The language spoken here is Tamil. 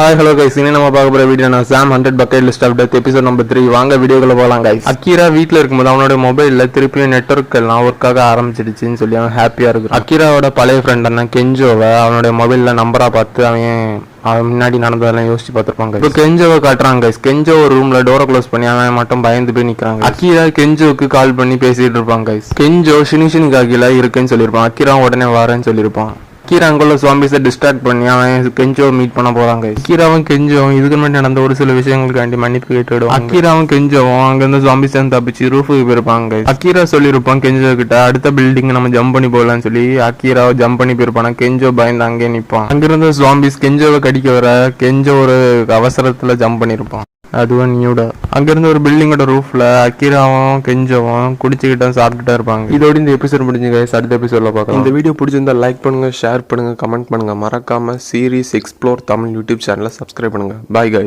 Hi, hello guys. இன்னைக்கு நம்ம பார்க்க போற வீடியோ நான் Sam 100 bucket list of death episode number 3. வாங்க வீடியோக்குள்ள போலாம் guys. அக்கீரா வீட்ல இருக்கும்போது அவனோட மொபைல்ல திருப்பியும் நெட்வொர்க் எல்லாம் ஒர்க் ஆக ஆரம்பிச்சிடுச்சுன்னு சொல்லி அவன் ஹாப்பியா இருக்கு. அக்கீராவோட பழைய ஃப்ரெண்ட் அண்ணா கெஞ்சோவை அவனோட மொபைல்ல நம்பரா பார்த்து அவன் முன்னாடி நடந்ததெல்லாம் யோசிச்சு பார்த்துருப்பாங்க. இப்போ கெஞ்சோவை காட்டுறாங்க. கெஞ்சோ ஒரு ரூம்ல டோரை க்ளோஸ் பண்ணி அவன் மட்டும் பயந்து போய் நிக்கிறாங்க. அக்கீரா கெஞ்சோவுக்கு கால் பண்ணி பேசிட்டு இருப்பாங்க. கெஞ்சோ ஷினிஷின் காகில இருக்குன்னு சொல்லியிருப்பான். அக்கீரா உடனே வரேன்னு சொல்லியிருப்பான். கீரா அங்குள்ள ஜாம்பிஸை டிஸ்ட்ராக்ட் பண்ணி அவன் கெஞ்சோவை மீட் பண்ண போறாங்க. கீராவும் கெஞ்சோவும் இதுக்கு முன்னாடி நடந்த ஒரு சில விஷயங்களுக்காண்டி மன்னிப்பு கேட்டுவிடும். அக்கீராவும் கெஞ்சோவும் அங்கிருந்து ஜாம்பிஸ் தப்பிச்சு ரூஃபுக்கு போயிருப்பாங்க. அக்கீரா சொல்லியிருப்பான் கெஞ்சோ கிட்ட அடுத்த பில்டிங் நம்ம ஜம்ப் பண்ணி போகலான்னு சொல்லி. அக்கீராவை ஜம்ப் பண்ணி போயிருப்பான. கெஞ்சோ பயந்து அங்கே நிற்பான். அங்கிருந்த ஜாம்பிஸ் கெஞ்சோவை கடிக்க வர கெஞ்சோ ஒரு அவசரத்துல ஜம்ப் பண்ணிருப்பான். அதுவும் நியூடா அங்கிருந்து ஒரு பில்டிங்கோட ரூஃப்ல அக்கீராவும் கெஞ்சோவும் குடிச்சுக்கிட்ட சாப்பிட்டுட்டா இருப்பாங்க. இதோட இந்த எபிசோட் முடிஞ்சுங்க. அடுத்த எபிசோட்ல பார்க்கலாம். இந்த வீடியோ பிடிச்சிருந்தா லைக் பண்ணுங்க, ஷேர் பண்ணுங்க, கமெண்ட் பண்ணுங்க. மறக்காம சீரிஸ் எக்ஸ்ப்ளோர் தமிழ் யூடியூப் சேனலை சப்ஸ்கிரைப் பண்ணுங்க. Bye guys.